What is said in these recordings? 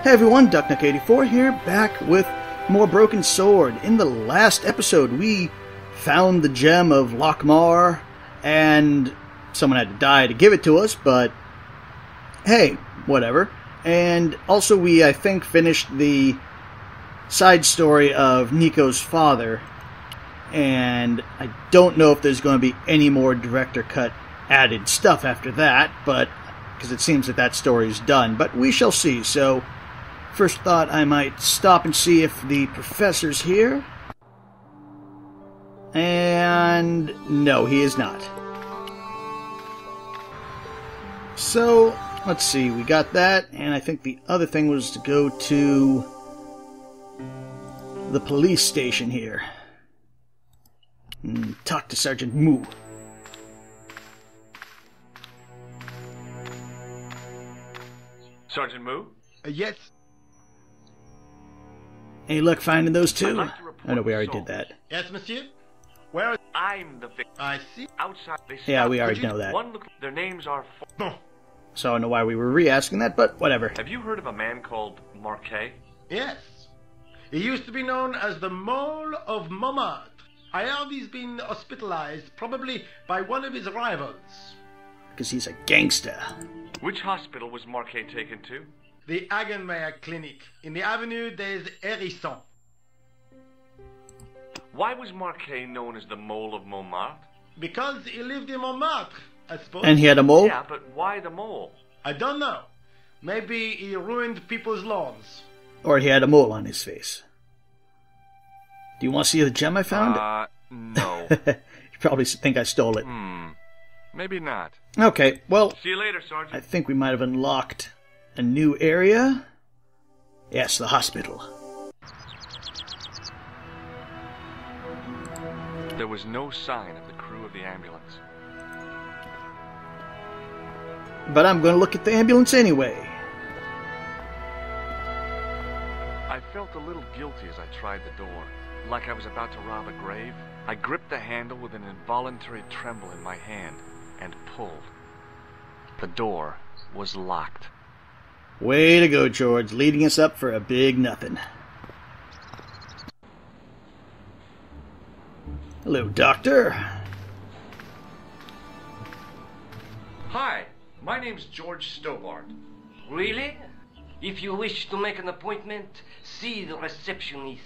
Hey everyone, Ducknuck84 here, back with more Broken Sword. In the last episode, we found the gem of Lockmar, and someone had to die to give it to us, but hey, whatever. And also we, I think, finished the side story of Nico's father, and I don't know if there's going to be any more director cut added stuff after that, but because it seems that that story's done, but we shall see. So first thought, I might stop and see if the professor's here. And no, he is not. So, let's see, we got that, and I think the other thing was to go to the police station here. And talk to Sergeant Moo. Sergeant Moo? Yes. Any luck finding those two? Like Oh no, we already did that. Yes, monsieur. Where? I'm the victim. I see. Outside, they Yeah, stopped. we already Could you- know that. One look, their names are. Bon. So I don't know why we were re-asking that, but whatever. Have you heard of a man called Marquet? Yes. He used to be known as the Mole of Montmartre. I heard he's been hospitalized, probably by one of his rivals. Because he's a gangster. Which hospital was Marquet taken to? The Hagenmeyer Clinic. In the Avenue des Hérissons. Why was Marquet known as the Mole of Montmartre? Because he lived in Montmartre, I suppose. And he had a mole? Yeah, but why the mole? I don't know. Maybe he ruined people's lawns. Or he had a mole on his face. Do you want to see the gem I found? No. You probably think I stole it. Maybe not. Okay, well, See you later, Sergeant. I think we might have unlocked a new area. Yes, the hospital. There was no sign of the crew of the ambulance. But I'm going to look at the ambulance anyway. I felt a little guilty as I tried the door, like I was about to rob a grave. I gripped the handle with an involuntary tremble in my hand and pulled. The door was locked. Way to go, George, leading us up for a big nothing. Hello, Doctor. Hi, my name's George Stobart. Really? If you wish to make an appointment, see the receptionist.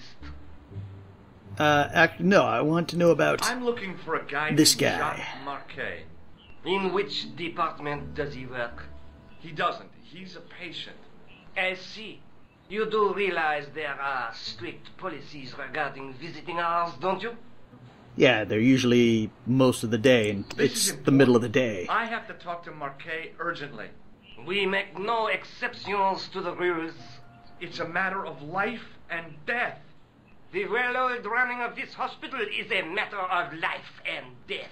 No, I want to know about I'm looking for a guy this named guy. Jacques Marquet. In which department does he work? He doesn't. He's a patient. I see. You do realize there are strict policies regarding visiting hours, don't you? Yeah, they're usually most of the day, and This it's is the important. middle of the day. I have to talk to Marquet urgently. We make no exceptions to the rules. It's a matter of life and death. The well-oiled running of this hospital is a matter of life and death.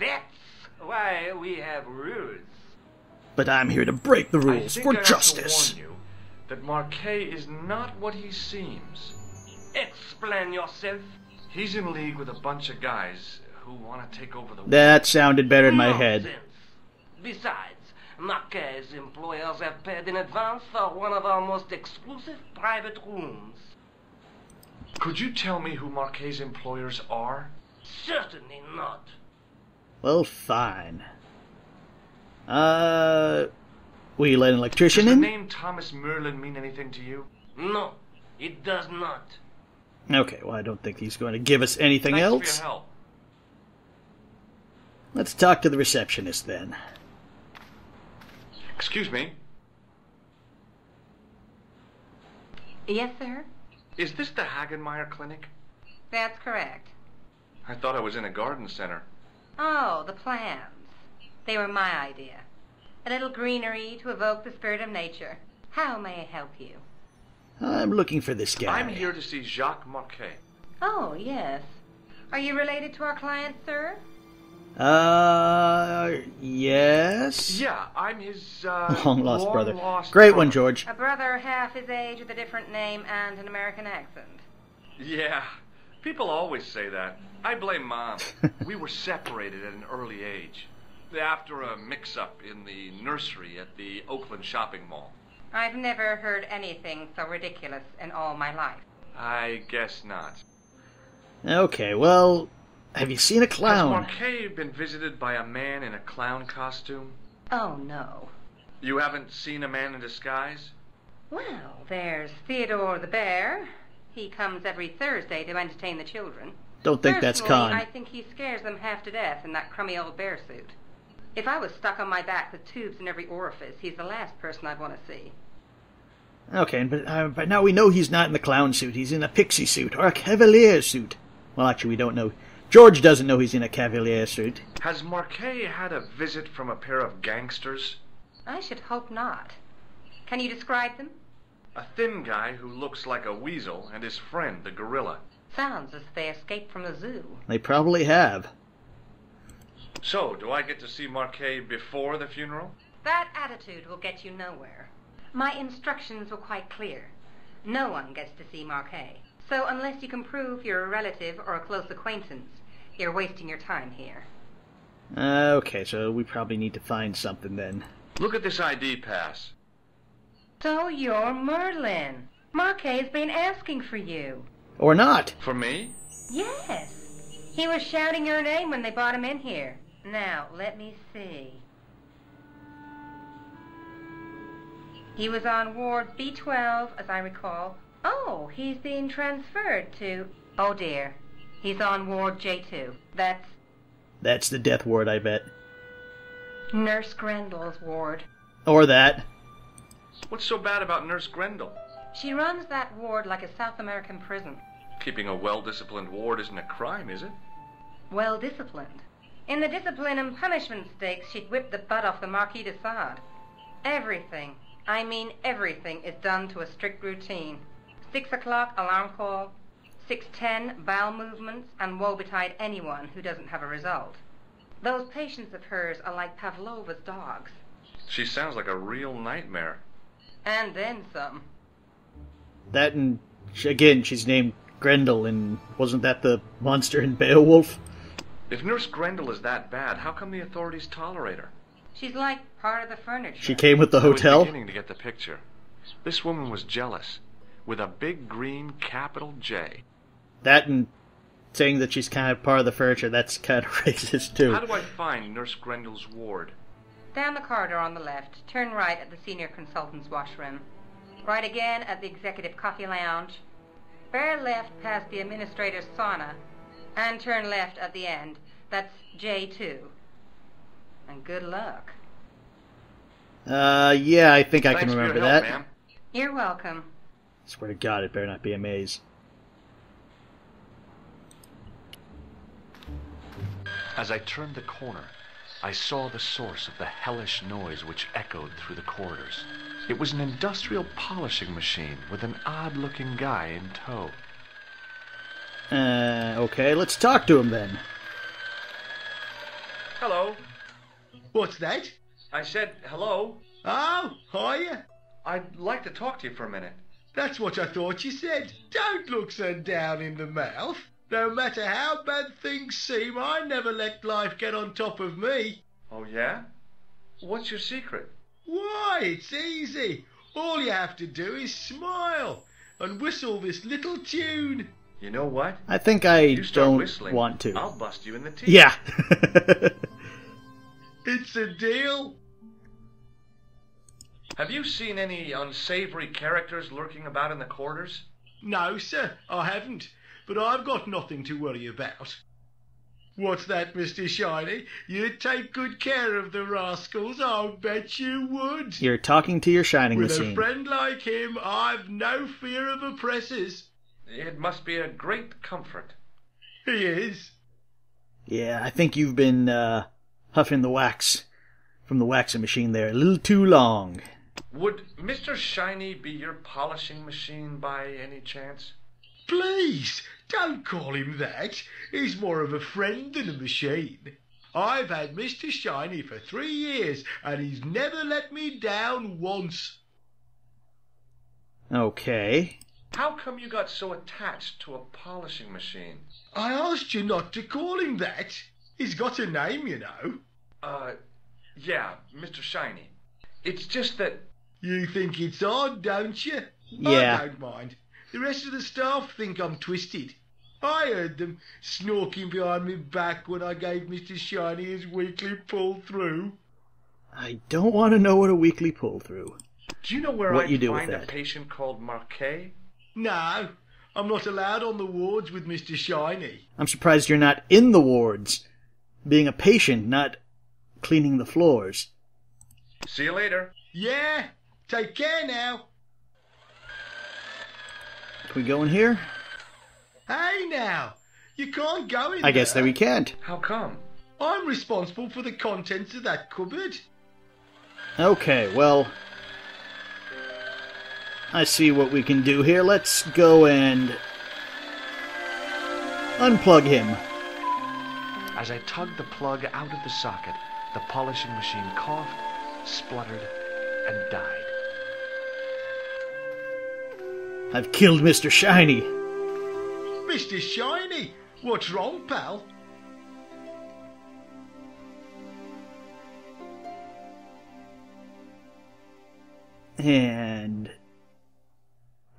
That's why we have rules. But I'm here to break the I rules think for I have justice. to warn you that Marquet is not what he seems. Explain yourself. He's in league with a bunch of guys who want to take over the world. That sounded better in my head. Nonsense. Besides, Marquet's employers have paid in advance for one of our most exclusive private rooms. Could you tell me who Marquet's employers are? Certainly not. Well, fine. Will you let an electrician Does the in? name Thomas Merlin mean anything to you? No, it does not. Okay, well, I don't think he's going to give us anything Thanks else. for your help. Let's talk to the receptionist then. Excuse me. Yes, sir. Is this the Hagenmeyer Clinic? That's correct. I thought I was in a garden center. Oh, the plans. They were my idea. A little greenery to evoke the spirit of nature. How may I help you? I'm looking for this guy. I'm here to see Jacques Marquet. Oh, yes. Are you related to our client, sir? Yes? Yeah, I'm his, Long-lost brother. long-lost Great one, brother. George. A brother half his age with a different name and an American accent. Yeah, people always say that. I blame Mom. We were separated at an early age. After a mix-up in the nursery at the Oakland shopping mall. I've never heard anything so ridiculous in all my life. I guess not. Okay, well, have you seen a clown? Has Marquet been visited by a man in a clown costume? Oh, no. You haven't seen a man in disguise? Well, there's Theodore the Bear. He comes every Thursday to entertain the children. Don't think that's Personally, con. I think he scares them half to death in that crummy old bear suit. If I was stuck on my back with tubes in every orifice, he's the last person I'd want to see. Okay, but now we know he's not in the clown suit. He's in a pixie suit, or a cavalier suit. Well, actually, we don't know. George doesn't know he's in a cavalier suit. Has Marquet had a visit from a pair of gangsters? I should hope not. Can you describe them? A thin guy who looks like a weasel and his friend, the gorilla. Sounds as if they escaped from the zoo. They probably have. So, do I get to see Marquet before the funeral? That attitude will get you nowhere. My instructions were quite clear. No one gets to see Marquet. So unless you can prove you're a relative or a close acquaintance, you're wasting your time here. Okay, so we probably need to find something then. Look at this ID pass. So you're Merlin. Marquet's been asking for you. Or not. For me? Yes. He was shouting your name when they brought him in here. Now, let me see. He was on Ward B12, as I recall. Oh, he's being transferred to... Oh, dear. He's on Ward J2. That's the death ward, I bet. Nurse Grendel's ward. Or that. What's so bad about Nurse Grendel? She runs that ward like a South American prison. Keeping a well-disciplined ward isn't a crime, is it? Well-disciplined. In the discipline and punishment stakes, she'd whip the butt off the Marquis de Sade. Everything, I mean everything, is done to a strict routine. 6 o'clock alarm call, 6:10 bowel movements, and woe betide anyone who doesn't have a result. Those patients of hers are like Pavlova's dogs. She sounds like a real nightmare. And then some. That and, again, she's named Grendel, and wasn't that the monster in Beowulf? If Nurse Grendel is that bad, how come the authorities tolerate her? She's like part of the furniture. She came with the I was hotel? beginning to get the picture. This woman was jealous, with a big green capital J. That and saying that she's kind of part of the furniture, that's kind of racist, too. How do I find Nurse Grendel's ward? Down the corridor on the left, turn right at the senior consultant's washroom. Right again at the executive coffee lounge. Bear left past the administrator's sauna, and turn left at the end. That's J2. And good luck. Yeah, I think I Thanks can remember for your help, that. ma'am. You're welcome. Swear to God, it better not be a maze. As I turned the corner, I saw the source of the hellish noise which echoed through the corridors. It was an industrial polishing machine with an odd-looking guy in tow. Okay, let's talk to him then. Hello. What's that? I said hello. Oh, hiya. I'd like to talk to you for a minute. That's what I thought you said. Don't look so down in the mouth. No matter how bad things seem, I never let life get on top of me. Oh, yeah? What's your secret? Why, it's easy. All you have to do is smile and whistle this little tune. You know what? I think I You start don't whistling, want to. I'll bust you in the teeth. Yeah. It's a deal. Have you seen any unsavory characters lurking about in the corridors? No, sir, I haven't. But I've got nothing to worry about. What's that, Mr. Shiny? You'd take good care of the rascals, I'll bet you would. You're talking to your shining With machine. a friend like him, I've no fear of oppressors. It must be a great comfort. He is. Yeah, I think you've been huffing the wax from the waxing machine there a little too long. Would Mr. Shiny be your polishing machine by any chance? Please, don't call him that. He's more of a friend than a machine. I've had Mr. Shiny for 3 years, and he's never let me down once. Okay. How come you got so attached to a polishing machine? I asked you not to call him that. He's got a name, you know. Yeah, Mr. Shiny. It's just that... You think it's odd, don't you? Yeah. I don't mind. The rest of the staff think I'm twisted. I heard them snorking behind me back when I gave Mr. Shiny his weekly pull-through. I don't want to know what a weekly pull-through. Do you know where What I'd you do with find a that? patient called Marquet? No, I'm not allowed on the wards with Mr. Shiny. I'm surprised you're not in the wards, being a patient, not cleaning the floors. See you later. Yeah, take care now. Can we go in here? Hey now, you can't go in I guess that we can't. How come? I'm responsible for the contents of that cupboard. Okay, well, I see what we can do here. Let's go and unplug him. As I tugged the plug out of the socket, the polishing machine coughed, spluttered, and died. I've killed Mr. Shiny. Mr. Shiny, what's wrong, pal? And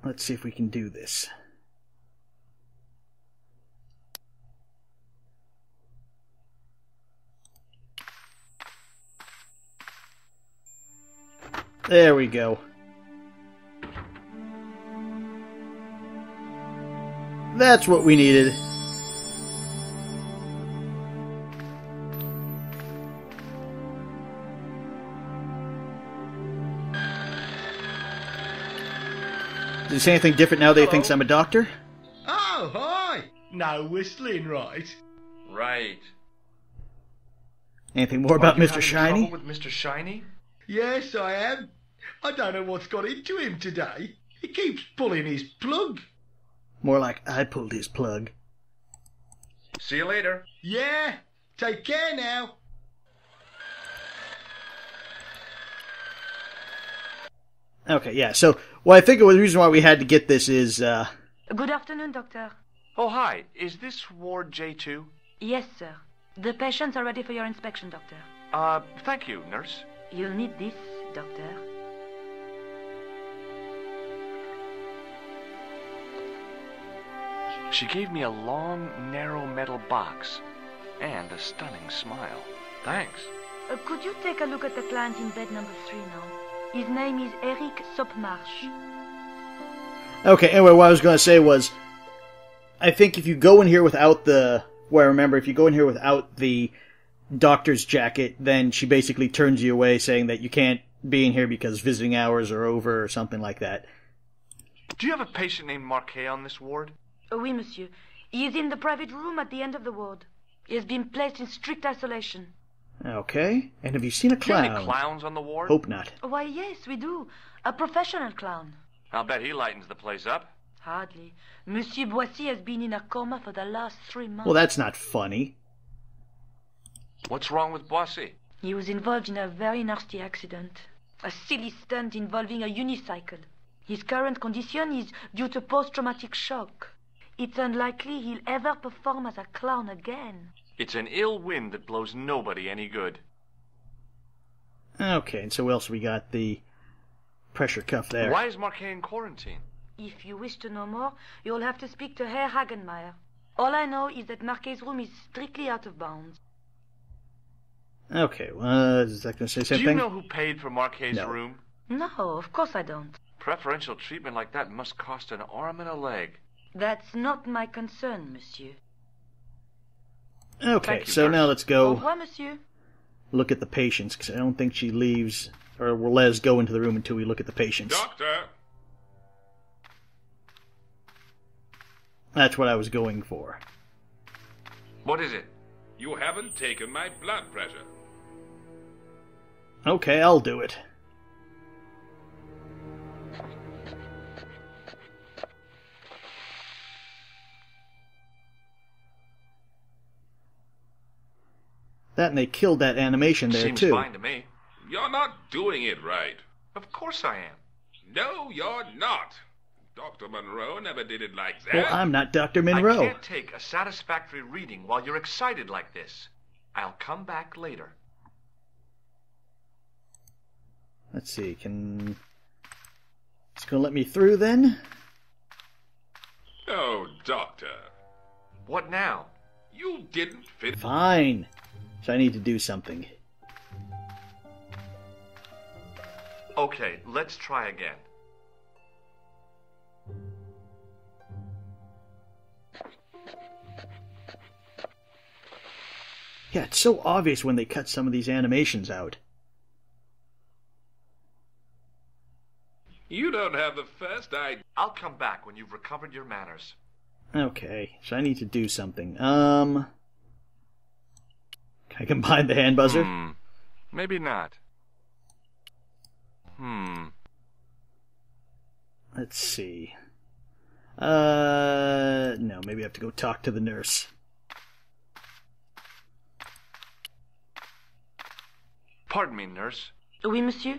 let's see if we can do this. There we go. That's what we needed. Did he say anything different now that he thinks I'm a doctor? Oh, hi. No whistling, right? Right. Anything more about Are you Mr. having Shiny? trouble with Mr. Shiny? Yes, I am. I don't know what's got into him today. He keeps pulling his plug. More like I pulled his plug. See you later. Yeah, take care now. Okay, yeah, so, well, I think the reason why we had to get this is, Good afternoon, doctor. Oh, hi. Is this Ward J2? Yes, sir. The patients are ready for your inspection, doctor. Thank you, nurse. You'll need this, doctor. She gave me a long, narrow metal box and a stunning smile. Thanks. Could you take a look at the client in bed number 3 now? His name is Eric Sopmarsh. okay, anyway, what I was going to say was, I think if you go in here without the, well, I remember, if you go in here without the doctor's jacket, then she basically turns you away saying that you can't be in here because visiting hours are over or something like that. Do you have a patient named Marquet on this ward? Oui, monsieur. He is in the private room at the end of the ward. He has been placed in strict isolation. Okay, and have you seen a Do you have clown? any clowns on the ward? Hope not. Why, yes, we do. A professional clown. I'll bet he lightens the place up. Hardly. Monsieur Boissy has been in a coma for the last 3 months. Well, that's not funny. What's wrong with Boissy? He was involved in a very nasty accident. A silly stunt involving a unicycle. His current condition is due to post-traumatic shock. It's unlikely he'll ever perform as a clown again. It's an ill wind that blows nobody any good. Okay, and so what else we got? The pressure cuff there. Why is Marquet in quarantine? If you wish to know more, you'll have to speak to Herr Hagenmeier. All I know is that Marquet's room is strictly out of bounds. Okay, is that going to say Do something? you know who paid for Marquet's No. room? No, of course I don't. Preferential treatment like that must cost an arm and a leg. That's not my concern, monsieur. Okay, Thank you, so nurse. now let's Au go revoir, monsieur. look at the patients, because I don't think she leaves, or will let us go into the room until we look at the patients. Doctor! That's what I was going for. What is it? You haven't taken my blood pressure. Okay, I'll do it. That and they killed that animation there, Seems too. fine to me. You're not doing it right. Of course I am. No, you're not. Dr. Monroe never did it like that. Well, I'm not Dr. Monroe. I can't take a satisfactory reading while you're excited like this. I'll come back later. Let's see, can... It's gonna let me through then? Oh, Doctor. What now? You didn't fit. Fine. So I need to do something. Okay, let's try again. Yeah, it's so obvious when they cut some of these animations out. You don't have the first idea. I'll come back when you've recovered your manners. Okay, so I need to do something. Can I combine the hand buzzer? Maybe not. Let's see. No, maybe I have to go talk to the nurse. Pardon me, nurse. Oui, monsieur?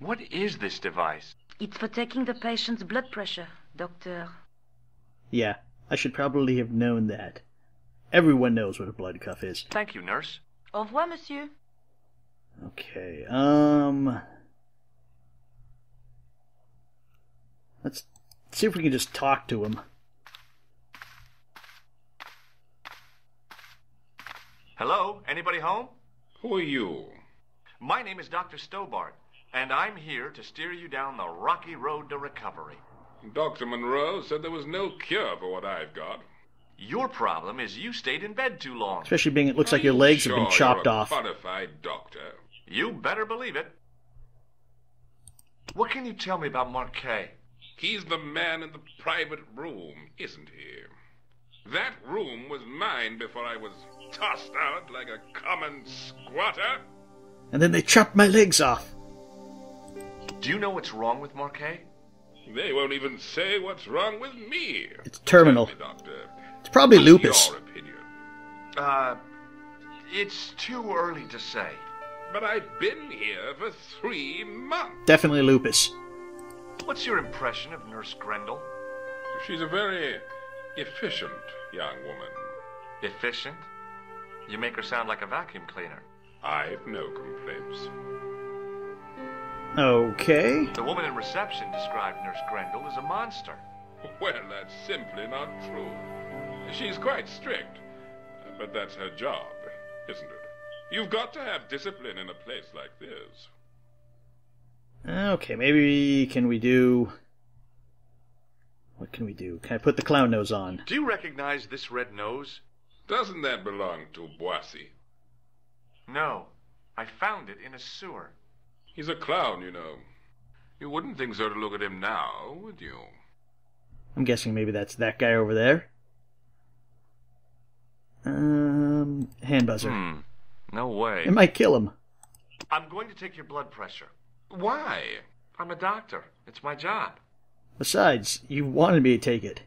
What is this device? It's for taking the patient's blood pressure, doctor. Yeah, I should probably have known that. Everyone knows what a blood cuff is. Thank you, nurse. Au revoir, monsieur. Okay, let's see if we can just talk to him. Hello? Anybody home? Who are you? My name is Dr. Stobart, and I'm here to steer you down the rocky road to recovery. Dr. Monroe said there was no cure for what I've got. Your problem is you stayed in bed too long. Especially being it looks like your legs have been chopped you're a off. bona fide doctor. You better believe it. What can you tell me about Marquet? He's the man in the private room, isn't he? That room was mine before I was tossed out like a common squatter. And then they chopped my legs off. Do you know what's wrong with Marquet? They won't even say what's wrong with me. It's terminal. Tell me, doctor. It's probably What's lupus. your opinion? It's too early to say. But I've been here for 3 months. Definitely lupus. What's your impression of Nurse Grendel? She's a very efficient young woman. Efficient? You make her sound like a vacuum cleaner. I've no complaints. Okay. The woman in reception described Nurse Grendel as a monster. Well, that's simply not true. She's quite strict, but that's her job, isn't it? You've got to have discipline in a place like this. Okay, maybe can we do... What can we do? Can I put the clown nose on? Do you recognize this red nose? Doesn't that belong to Boissy? No. I found it in a sewer. He's a clown, you know. You wouldn't think so to look at him now, would you? I'm guessing maybe that's that guy over there. Hand buzzer. No way. It might kill him. I'm going to take your blood pressure. Why? I'm a doctor. It's my job. Besides, you wanted me to take it.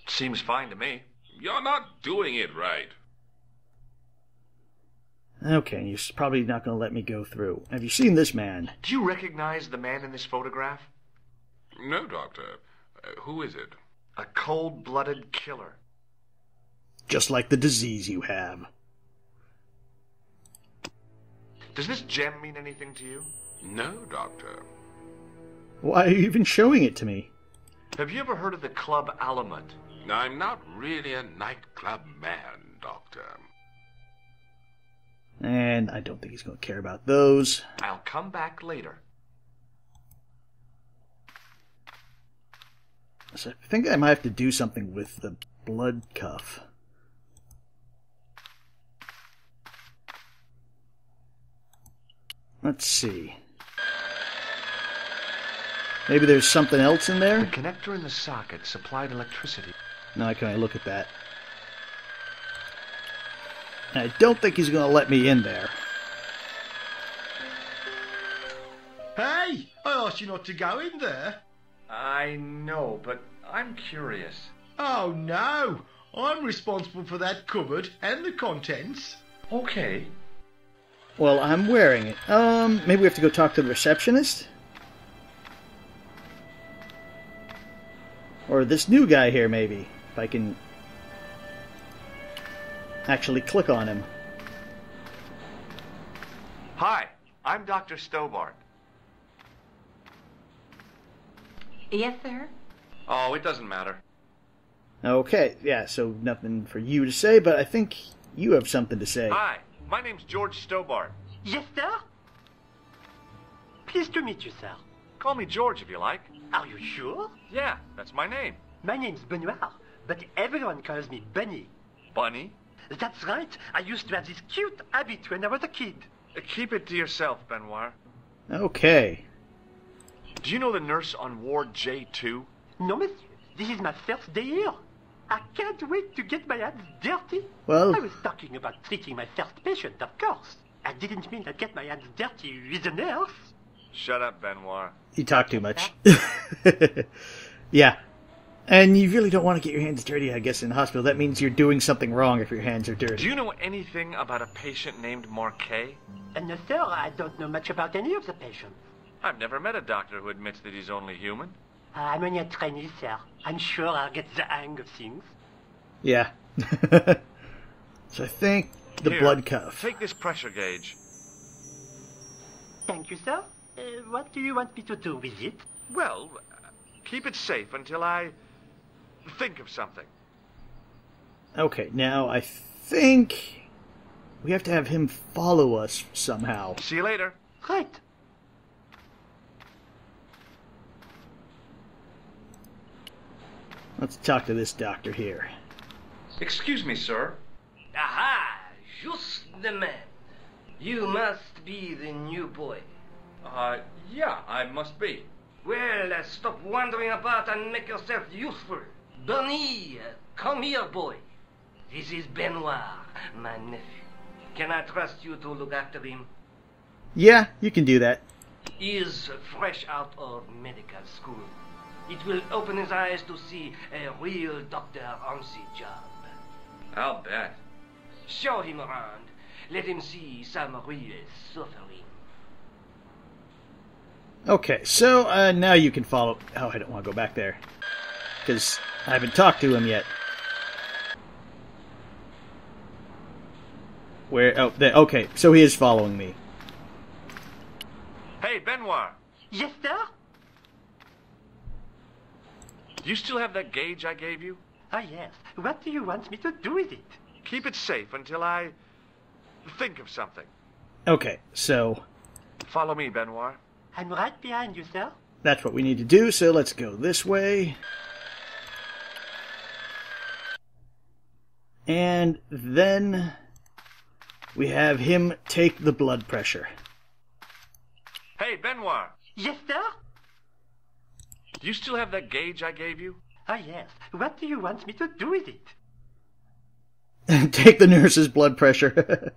Seems fine to me. You're not doing it right. Okay, you're probably not going to let me go through. Have you seen this man? Do you recognize the man in this photograph? No, Doctor. Who is it? A cold-blooded killer. Just like the disease you have. Does this gem mean anything to you? No, Doctor. Why are you even showing it to me? Have you ever heard of the Club Alamut? I'm not really a nightclub man, Doctor. And I don't think he's going to care about those. I'll come back later. So I think I might have to do something with the blood cuff. Let's see. Maybe there's something else in The there? connector in the socket supplied electricity. Now can I look at that? And I don't think he's going to let me in there. Hey, I asked you not to go in there. I know, but I'm curious. Oh no, I'm responsible for that cupboard and the contents. Okay. Well, I'm wearing it. Maybe we have to go talk to the receptionist? Or this new guy here, maybe. If I can actually click on him. Hi, I'm Dr. Stobart. Yes, sir? Oh, it doesn't matter. Okay, yeah, so nothing for you to say, but I think you have something to say. Hi, my name's George Stobart. Yes, sir? Pleased to meet you, sir. Call me George if you like. Are you sure? Yeah, that's my name. My name's Benoit, but everyone calls me Bunny. Bunny? That's right. I used to have this cute habit when I was a kid. Keep it to yourself, Benoit. Okay. Do you know the nurse on Ward J2? No, monsieur. This is my first day here. I can't wait to get my hands dirty. Well, I was talking about treating my first patient, of course. I didn't mean I'd get my hands dirty with a nurse. Shut up, Benoit. you talk too much. Yeah. And you really don't want to get your hands dirty, I guess, in the hospital. That means you're doing something wrong if your hands are dirty. Do you know anything about a patient named Marquet? No, sir, I don't know much about any of the patients. I've never met a doctor who admits that he's only human. I'm only a trainee, sir. I'm sure I'll get the hang of things. Yeah. So I think the Here, blood cuff. Take this pressure gauge. Thank you, sir. What do you want me to do with it? Well, keep it safe until I think of something. Okay, now I think we have to have him follow us somehow. See you later. Right. Let's talk to this doctor here. Excuse me, sir. Aha! Just the man. You must be the new boy. Yeah, I must be. Well, stop wandering about and make yourself useful. Bunny, come here, boy. This is Benoit, my nephew. Can I trust you to look after him? Yeah, you can do that. He is fresh out of medical school. It will open his eyes to see a real doctor on the job. I'll bet. Show him around. Let him see some real suffering. Okay, so now you can follow... Oh, I don't want to go back there. Because I haven't talked to him yet. Where? Oh, there. Okay, so he is following me. Hey, Benoit. Yes, sir? Do you still have that gauge I gave you? Ah, yes. What do you want me to do with it? Keep it safe until I think of something. Okay, so Follow me, Benoit. I'm right behind you, sir. that's what we need to do, so let's go this way. And then we have him take the blood pressure. Hey, Benoit. Yes, sir? Do you still have that gauge I gave you? Ah, yes. What do you want me to do with it? Take the nurse's blood pressure.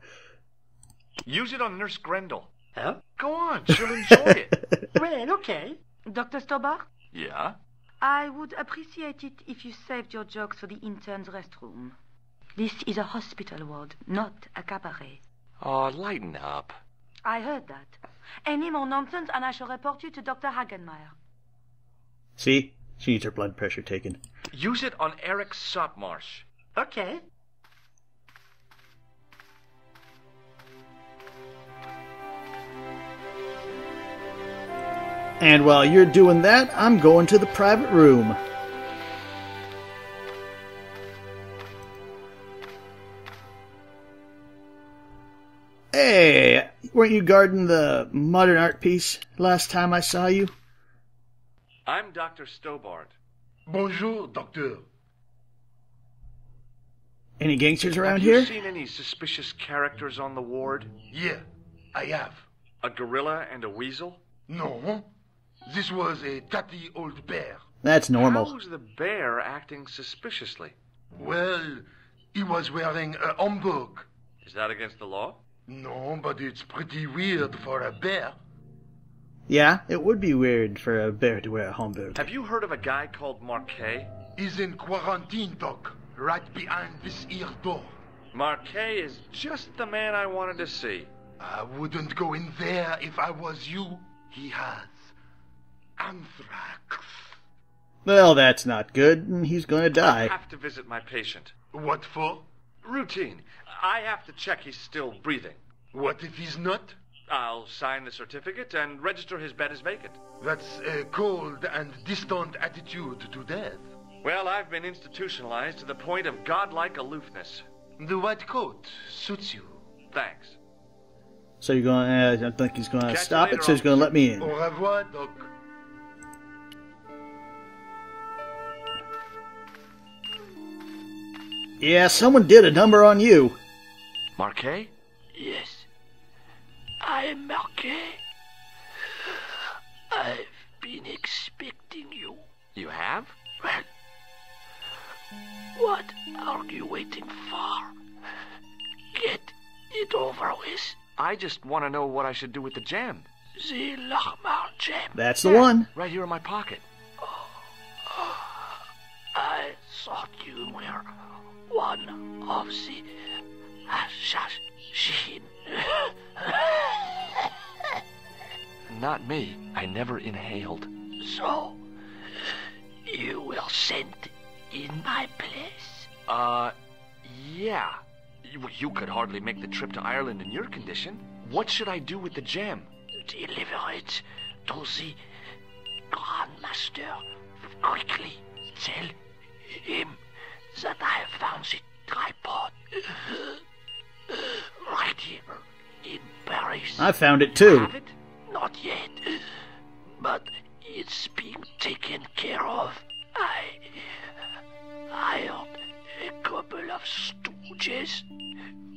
Use it on Nurse Grendel. Huh? Go on, she'll enjoy it. Well, okay. Dr. Stobart, Yeah? I would appreciate it if you saved your jokes for the intern's restroom. This is a hospital ward, not a cabaret. Oh, lighten up. I heard that. Any more nonsense and I shall report you to Dr. Hagenmeyer. See? She needs her blood pressure taken. Use it on Eric Sopmarsh. Okay. And while you're doing that, I'm going to the private room. Hey, weren't you guarding the modern art piece last time I saw you? I'm Dr. Stobart. Bonjour, docteur. Any gangsters around Have you here? seen any suspicious characters on the ward? Yeah, I have. A gorilla and a weasel? No, this was a tatty old bear. That's normal. How was the bear acting suspiciously? Well, he was wearing a homburg. Is that against the law? No, but it's pretty weird for a bear. Yeah, it would be weird for a bear to wear a homburg. Have you heard of a guy called Marquet? He's in quarantine, doc, right behind this here door. Marquet is just the man I wanted to see. I wouldn't go in there if I was you. He has anthrax. Well, that's not good, and he's going to I die. have to visit my patient. What for? Routine. I have to check he's still breathing. What if he's not? I'll sign the certificate and register his bed as vacant. That's a cold and distant attitude to death. Well, I've been institutionalized to the point of godlike aloofness. The white coat suits you. Thanks. So you're going I don't think he's going to Catch you stop later, it, so he's going to let me in. Au revoir, Doc. Yeah, someone did a number on you. Marquet? Yes, I am Marquet. I've been expecting you. You have? Well, what are you waiting for? Get it over with. I just want to know what I should do with the gem. The Lochmar gem. That's the one. Right here in my pocket. I thought you were one of the assassins. Not me. I never inhaled. So, you were sent in my place? Yeah. You could hardly make the trip to Ireland in your condition. What should I do with the gem? Deliver it to the Grandmaster. Quickly tell him that I have found the tripod right here in Paris. I found it too. Have it? Not yet, but it's being taken care of. I hired a couple of stooges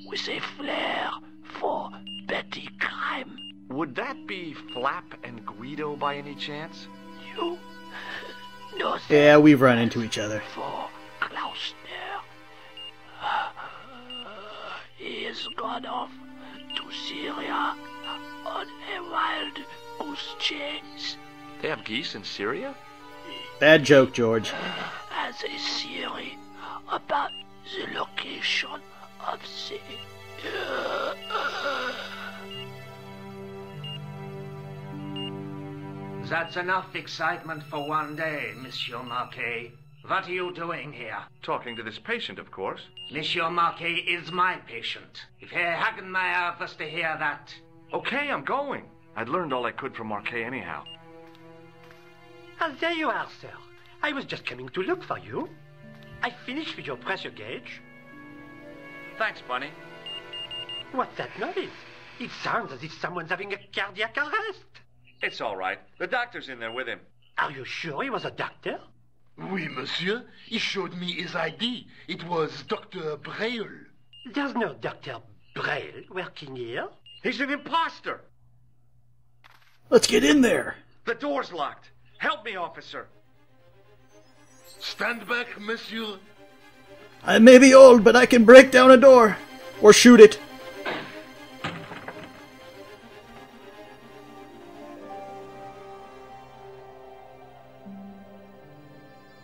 with a flair for petty crime. Would that be Flap and Guido by any chance? You know them. Yeah, we've run into each other. For Klausner. He has gone off to Syria on a wild goose chase. They have geese in Syria? Bad joke, George. As a theory about the location of the... That's enough excitement for one day, Monsieur Marquet. What are you doing here? Talking to this patient, of course. Monsieur Marquet is my patient. If Herr Hagenmeyer was to hear that... Okay, I'm going. I'd learned all I could from Marquet anyhow. Ah, there you are, sir. I was just coming to look for you. I finished with your pressure gauge. Thanks, Bunny. What's that noise? It sounds as if someone's having a cardiac arrest. It's all right. The doctor's in there with him. Are you sure he was a doctor? Oui, monsieur. He showed me his ID. It was Dr. Braille. There's no Dr. Braille working here. He's an imposter. Let's get in there. The door's locked. Help me, officer. Stand back, monsieur. I may be old, but I can break down a door. Or shoot it.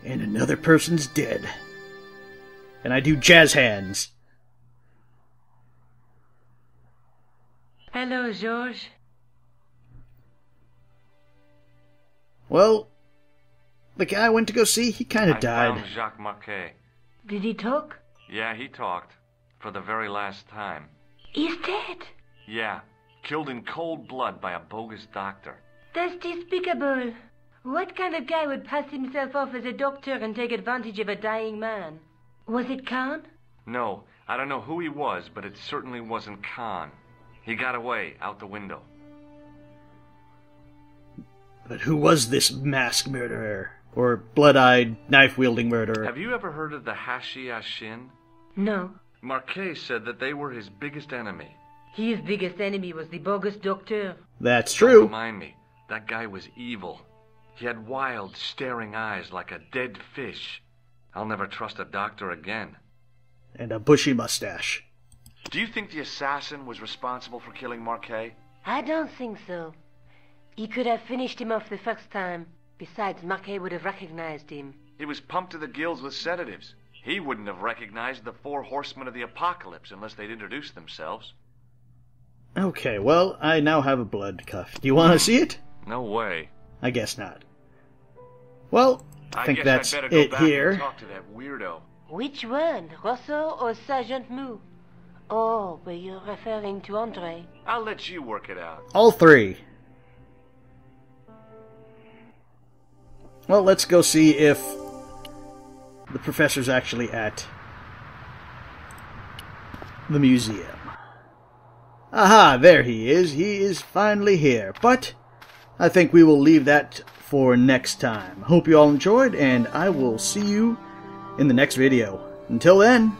And another person's dead. And I do jazz hands. Hello, George. Well, the guy I went to go see, he kind of I died. found Jacques Marquet. Did he talk? Yeah, he talked. For the very last time. He's dead. Yeah. Killed in cold blood by a bogus doctor. That's despicable. What kind of guy would pass himself off as a doctor and take advantage of a dying man? Was it Khan? No, I don't know who he was, but it certainly wasn't Khan. He got away, out the window. But who was this mask murderer? Or blood-eyed, knife-wielding murderer? Have you ever heard of the Hashi Ashin? No. Marquet said that they were his biggest enemy. His biggest enemy was the bogus doctor. That's Don't true. remind me. That guy was evil. He had wild, staring eyes like a dead fish. I'll never trust a doctor again. And a bushy mustache. Do you think the assassin was responsible for killing Marquet? I don't think so. He could have finished him off the first time. Besides, Marquet would have recognized him. He was pumped to the gills with sedatives. He wouldn't have recognized the 4 horsemen of the apocalypse unless they'd introduced themselves. Okay, well, I now have a blood cuff. Do you want to see it? No way. I guess not. Well, I think guess that's I'd better go it back here. and talk to that weirdo. Which one, Rosso or Sergeant Mou? Oh, but you're referring to Andre. I'll let you work it out. All three. Well, let's go see if the professor's actually at the museum. Aha, there he is. He is finally here. But I think we will leave that for next time. Hope you all enjoyed, and I will see you in the next video. Until then,